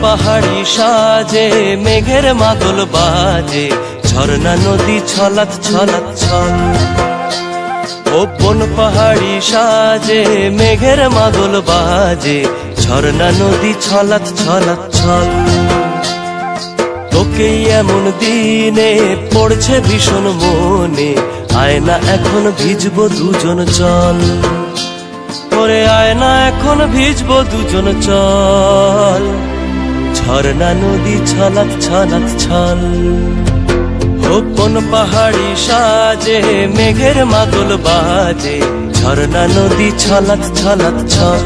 পাহাড়ি সাজে মেঘের মাদল বাজে, ঝর্ণা নদী ছলাৎ ছলাৎ ছল। ও বন পাহাড়ি সাজে মেঘের মাদল বাজে, ঝর্ণা নদী ছলাৎ ছলাৎ ছল। তোকেই এমন দিনে পড়ছে ভীষণ মনে, আয়না এখন ভিজবো দুজন চল। ওরে আয়না এখন ভিজবো দুজন চল, ঝর্ণা নদী ছলাৎ ছলাৎ ছল। কোন পাহাড়ি সাজে মেঘের মাদল বাজে, ঝর্ণা নদী ছলাৎ ছলাৎ ছল।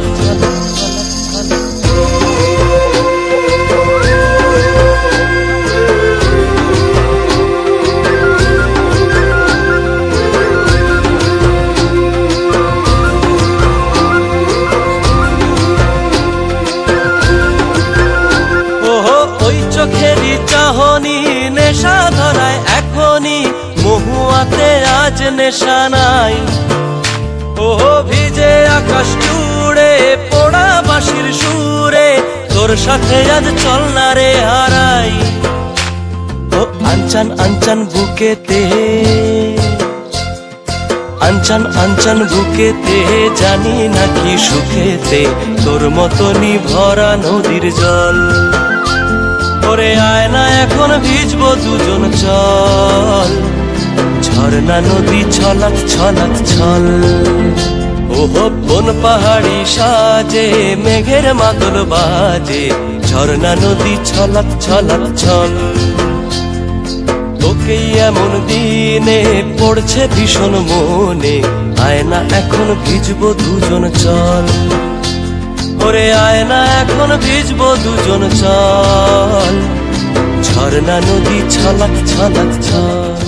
চোখেরই চাহনি নেশা ধরায় এখনই, মহুয়াতে আজ নেশা নাই। ও ভিজে আকাশ জুড়ে পোড়া বাঁশির সুরে, তোর সাথে আজ চল না রে হারাই। ও আনচান আনচান বুকেতে, আনচান আনচান বুকেতে, জানি নাকি সুখেতে তোর মতনই ভরা নদীর জল। ওরে আয়না এখন ভিজবো দুজন চল, ঝর্ণা নদী ছলাৎ ছলাৎ ছল। ওহো বন পাহাড়ি সাজে মেঘের মাদল বাজে, ঝর্ণা নদী ছলাৎ ছলাৎ ছল। তোকেই এমন দিনে পড়ছে ভীষণ মনে, আয়না এখন ভিজবো দুজন চল। ওরে আয়না এখন ভিজবো দুজন চল, ঝর্ণা নদী ছলাৎ ছলাৎ ছল।